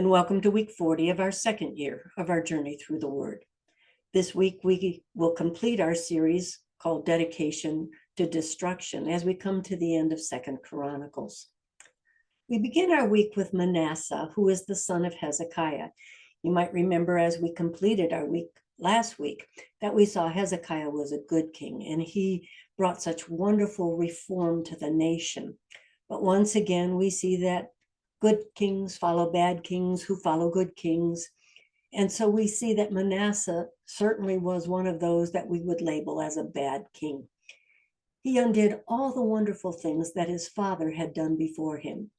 and welcome to week 40 of our second year of our journey through the Word. This week, we will complete our series called Dedication to Destruction as we come to the end of 2nd Chronicles. We begin our week with Manasseh, who is the son of Hezekiah. You might remember as we completed our week last week that we saw Hezekiah was a good king and he brought such wonderful reform to the nation. But once again, we see that good kings follow bad kings who follow good kings. And so we see that Manasseh certainly was one of those that we would label as a bad king. He undid all the wonderful things that his father had done before him.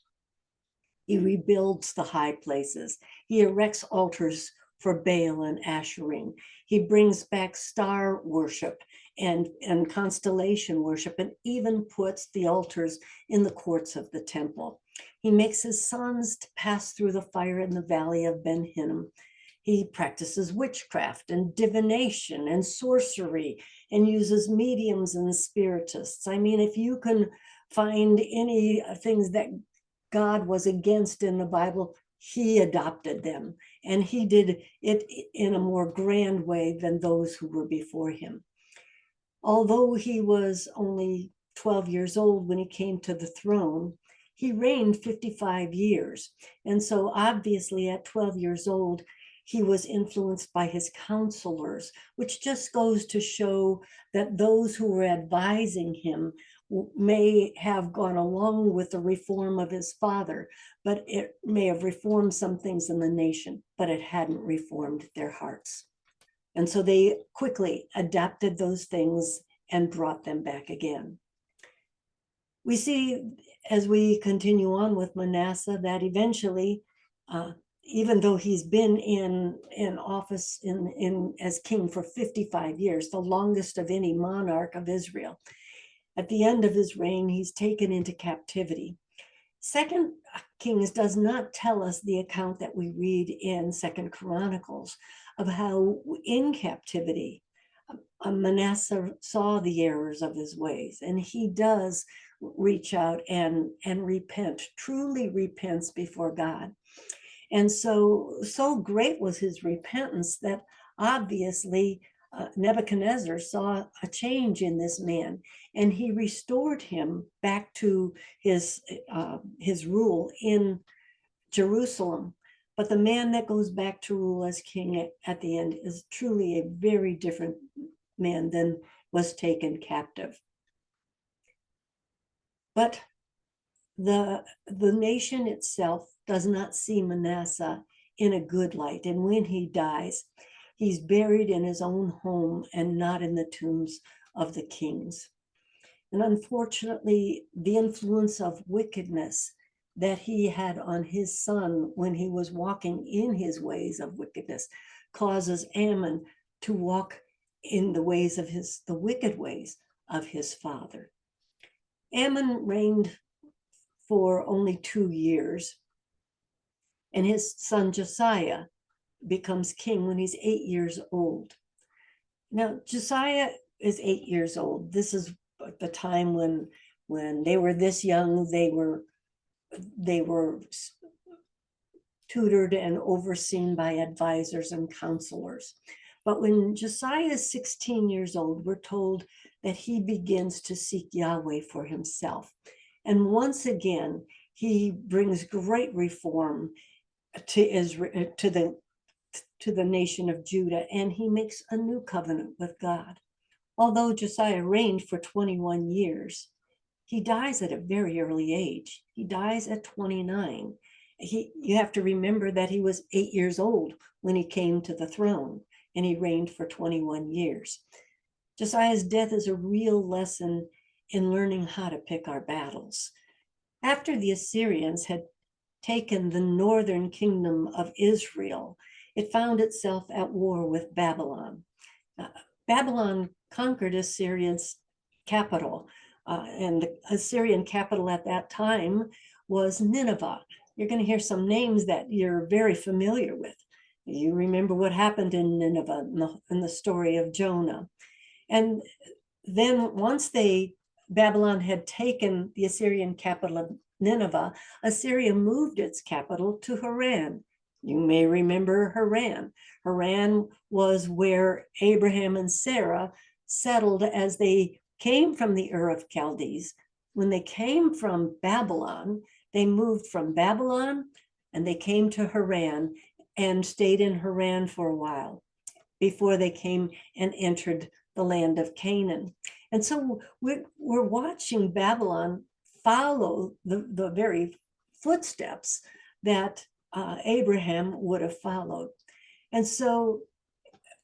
He rebuilds the high places. He erects altars for Baal and Asherim. He brings back star worship and constellation worship, and even puts the altars in the courts of the temple. He makes his sons to pass through the fire in the valley of Ben Hinnom. He practices witchcraft and divination and sorcery and uses mediums and spiritists. I mean, if you can find any things that God was against in the Bible, he adopted them, and he did it in a more grand way than those who were before him. Although he was only 12 years old when he came to the throne, he reigned 55 years. And so obviously at 12 years old, he was influenced by his counselors, which just goes to show that those who were advising him may have gone along with the reform of his father, but it may have reformed some things in the nation, but it hadn't reformed their hearts. And so they quickly adapted those things and brought them back again. We see as we continue on with Manasseh that eventually, even though he's been in office as king for 55 years, the longest of any monarch of Israel, at the end of his reign, he's taken into captivity. 2nd Kings does not tell us the account that we read in 2nd Chronicles of how in captivity Manasseh saw the errors of his ways, and he does reach out and repent, truly repents before God. And so great was his repentance that obviously Nebuchadnezzar saw a change in this man, and he restored him back to his rule in Jerusalem. But the man that goes back to rule as king at the end is truly a very different man than was taken captive. But the nation itself does not see Manasseh in a good light. And when he dies, he's buried in his own home and not in the tombs of the kings. And unfortunately, the influence of wickedness that he had on his son when he was walking in his ways of wickedness causes Ammon to walk in the ways of the wicked ways of his father. Ammon reigned for only 2 years, and his son Josiah becomes king when he's 8 years old. Now, Josiah is 8 years old. This is the time when they were this young, they were tutored and overseen by advisors and counselors. But when Josiah is 16 years old, we're told that he begins to seek Yahweh for himself. And once again, he brings great reform to Israel, to the nation of Judah, and he makes a new covenant with God. Although Josiah reigned for 21 years, he dies at a very early age. He dies at 29. You have to remember that he was 8 years old when he came to the throne, and he reigned for 21 years. Josiah's death is a real lesson in learning how to pick our battles. After the Assyrians had taken the northern kingdom of Israel, it found itself at war with Babylon. Babylon conquered Assyria's capital, and the Assyrian capital at that time was Nineveh. You're going to hear some names that you're very familiar with. You remember what happened in Nineveh in the story of Jonah. And then once Babylon had taken the Assyrian capital of Nineveh, Assyria moved its capital to Haran, You may remember Haran. Haran was where Abraham and Sarah settled as they came from the Ur of Chaldees. When they came from Babylon, they moved from Babylon and they came to Haran and stayed in Haran for a while before they came and entered the land of Canaan. And so we're watching Babylon follow the very footsteps that Abraham would have followed. And so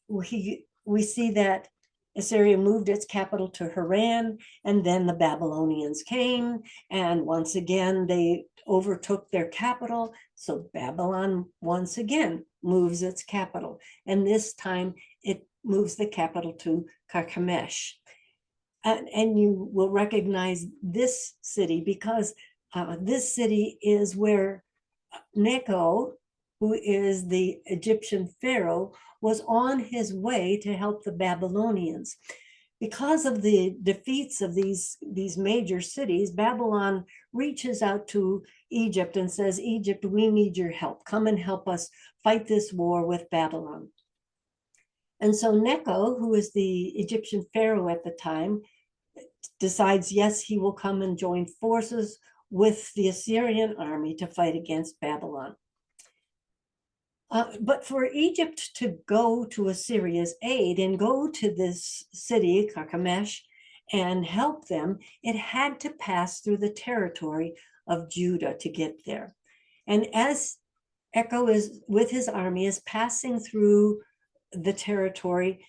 we see that Assyria moved its capital to Haran, and then the Babylonians came, and once again they overtook their capital. So Babylon once again moves its capital, and this time it moves the capital to Carchemish. And you will recognize this city because this city is where Necho, who is the Egyptian pharaoh, was on his way to help the Babylonians. Because of the defeats of these major cities, Babylon reaches out to Egypt and says, Egypt, we need your help. Come and help us fight this war with Babylon. And so Necho, who is the Egyptian pharaoh at the time, decides, yes, he will come and join forces with the Assyrian army to fight against Babylon. But for Egypt to go to Assyria's aid and go to this city, Carchemish, and help them, it had to pass through the territory of Judah to get there. And as Echo is with his army is passing through the territory,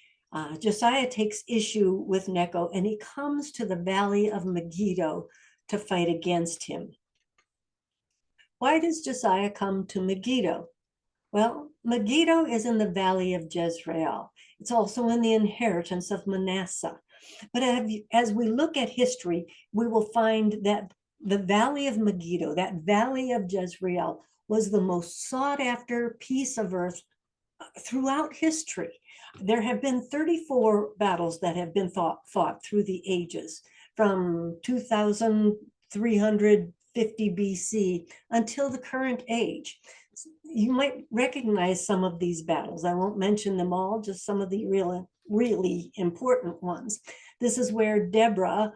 Josiah takes issue with Necho, and he comes to the valley of Megiddo to fight against him. Why does Josiah come to Megiddo? Well, Megiddo is in the valley of Jezreel. It's also in the inheritance of Manasseh. But as we look at history, we will find that the valley of Megiddo, that valley of Jezreel, was the most sought after piece of earth throughout history. There have been 34 battles that have been fought through the ages, from 2350 BC until the current age. You might recognize some of these battles. I won't mention them all, just some of the really important ones. This is where Deborah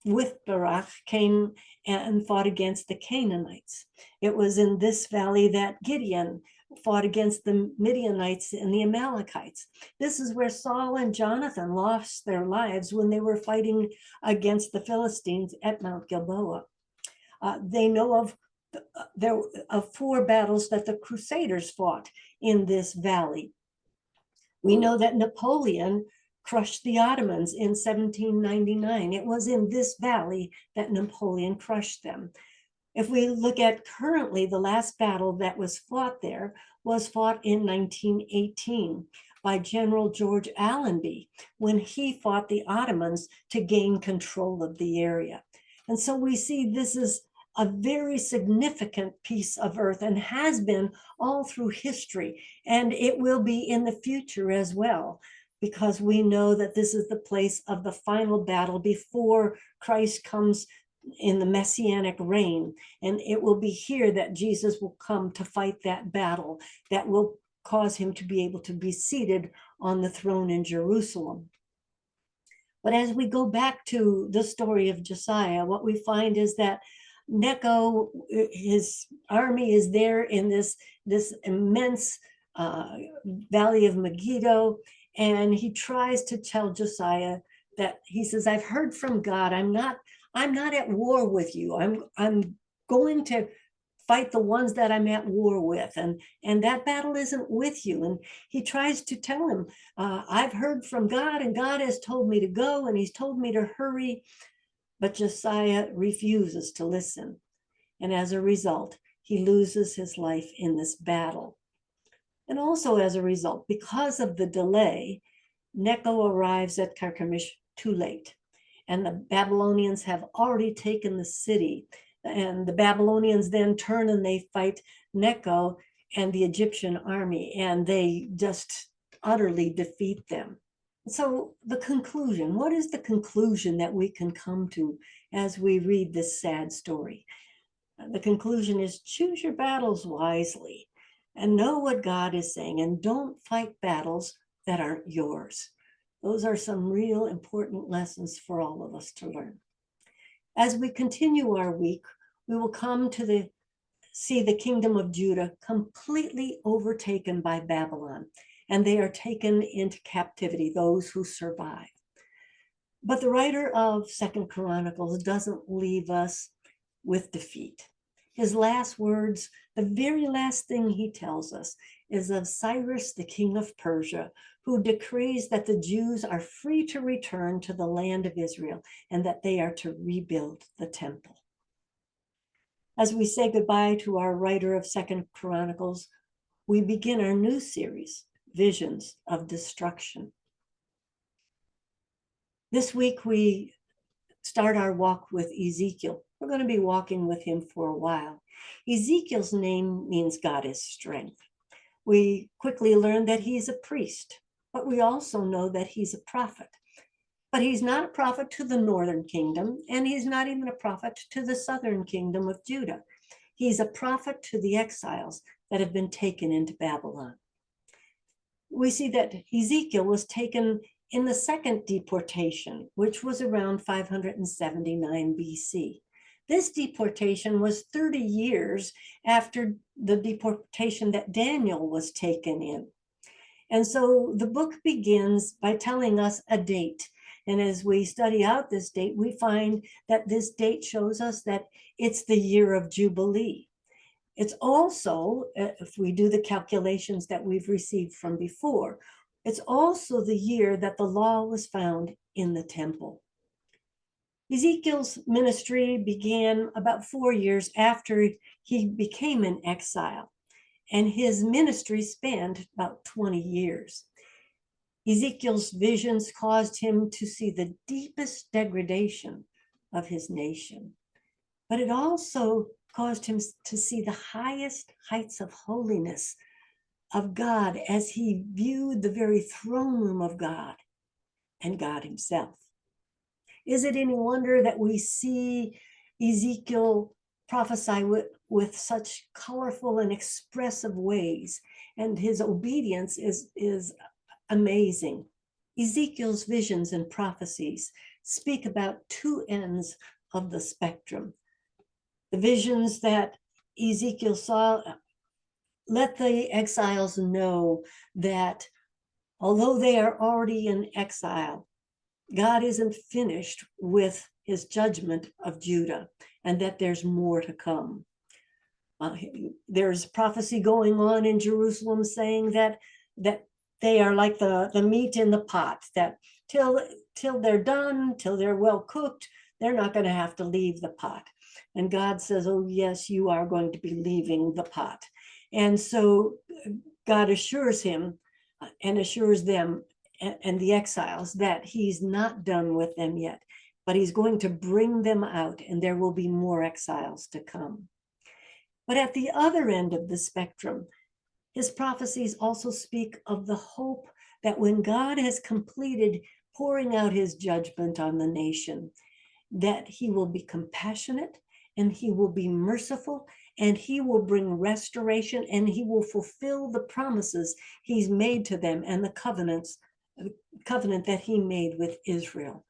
with Barak came and fought against the Canaanites. It was in this valley that Gideon fought against the Midianites and the Amalekites. This is where Saul and Jonathan lost their lives when they were fighting against the Philistines at Mount Gilboa. They know of 4 battles that the Crusaders fought in this valley. We know that Napoleon crushed the Ottomans in 1799. It was in this valley that Napoleon crushed them. If we look at currently, the last battle that was fought there was fought in 1918 by General George Allenby when he fought the Ottomans to gain control of the area. And so we see this is a very significant piece of earth and has been all through history, and it will be in the future as well, because we know that this is the place of the final battle before Christ comes in the messianic reign, and it will be here that Jesus will come to fight that battle that will cause him to be able to be seated on the throne in Jerusalem. But as we go back to the story of Josiah, what we find is that Necho, his army is there in this immense valley of Megiddo, and he tries to tell Josiah that he says, I've heard from God, I'm not at war with you. I'm going to fight the ones that I'm at war with, and that battle isn't with you. And he tries to tell him, I've heard from God, and God has told me to go, and he's told me to hurry. But Josiah refuses to listen. And as a result, he loses his life in this battle. And also as a result, because of the delay, Necho arrives at Carchemish too late. And the Babylonians have already taken the city. And the Babylonians then turn and they fight Necho and the Egyptian army, and they just utterly defeat them. So the conclusion, what is the conclusion that we can come to as we read this sad story? The conclusion is choose your battles wisely. and know what God is saying, and don't fight battles that aren't yours. Those are some real important lessons for all of us to learn. As we continue our week, we will come to see the kingdom of Judah completely overtaken by Babylon, and they are taken into captivity, those who survive. But the writer of Second Chronicles doesn't leave us with defeat. His last words, the very last thing he tells us, is of Cyrus, the king of Persia, who decrees that the Jews are free to return to the land of Israel and that they are to rebuild the temple. As we say goodbye to our writer of Second Chronicles, we begin our new series, Visions of Destruction. This week we start our walk with Ezekiel. We're going to be walking with him for a while. Ezekiel's name means God is strength. We quickly learn that he's a priest, but we also know that he's a prophet. But he's not a prophet to the northern kingdom, and he's not even a prophet to the southern kingdom of Judah. He's a prophet to the exiles that have been taken into Babylon. We see that Ezekiel was taken in the second deportation, which was around 579 BC. This deportation was 30 years after the deportation that Daniel was taken in. And so the book begins by telling us a date. And as we study out this date, we find that this date shows us that it's the year of Jubilee. It's also, if we do the calculations that we've received from before, it's also the year that the law was found in the temple. Ezekiel's ministry began about 4 years after he became an exile, and his ministry spanned about 20 years. Ezekiel's visions caused him to see the deepest degradation of his nation, but it also caused him to see the highest heights of holiness of God as he viewed the very throne room of God and God himself. Is it any wonder that we see Ezekiel prophesy with such colorful and expressive ways, and his obedience is amazing? Ezekiel's visions and prophecies speak about two ends of the spectrum. The visions that Ezekiel saw let the exiles know that although they are already in exile, God isn't finished with his judgment of Judah, and that there's more to come. There's prophecy going on in Jerusalem saying that they are like the meat in the pot, that till they're done, till they're well cooked, they're not going to have to leave the pot. And God says, oh yes, you are going to be leaving the pot. And so God assures him and assures them and the exiles that he's not done with them yet, but he's going to bring them out, and there will be more exiles to come. But at the other end of the spectrum, his prophecies also speak of the hope that when God has completed pouring out his judgment on the nation, that he will be compassionate and he will be merciful and he will bring restoration and he will fulfill the promises he's made to them and the covenant that he made with Israel.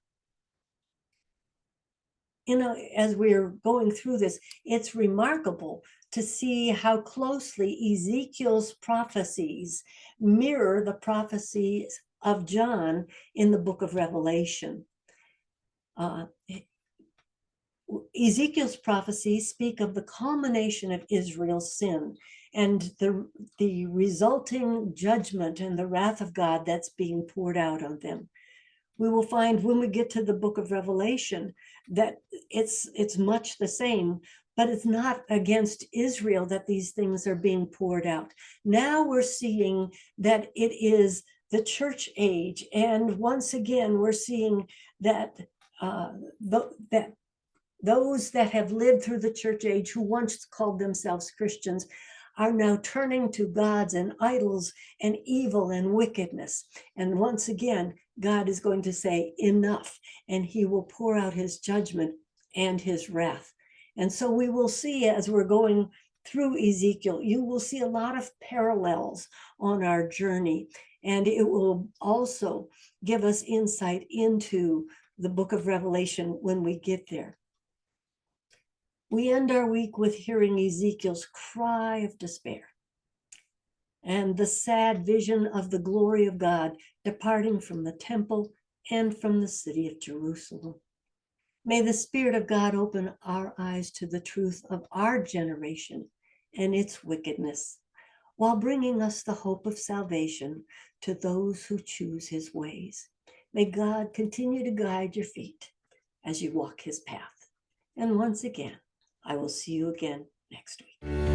As we're going through this, it's remarkable to see how closely Ezekiel's prophecies mirror the prophecies of John in the book of Revelation. Ezekiel's prophecies speak of the culmination of Israel's sin and the resulting judgment and the wrath of God that's being poured out on them. We will find when we get to the book of Revelation that it's much the same, but it's not against Israel that these things are being poured out. Now we're seeing that it is the church age, and once again we're seeing that that those that have lived through the church age, who once called themselves Christians, are now turning to gods and idols and evil and wickedness. And once again, God is going to say enough, and he will pour out his judgment and his wrath. And so we will see as we're going through Ezekiel, you will see a lot of parallels on our journey, and it will also give us insight into the book of Revelation when we get there. We end our week with hearing Ezekiel's cry of despair and the sad vision of the glory of God departing from the temple and from the city of Jerusalem. May the Spirit of God open our eyes to the truth of our generation and its wickedness, while bringing us the hope of salvation to those who choose his ways. May God continue to guide your feet as you walk his path. And once again, I will see you again next week.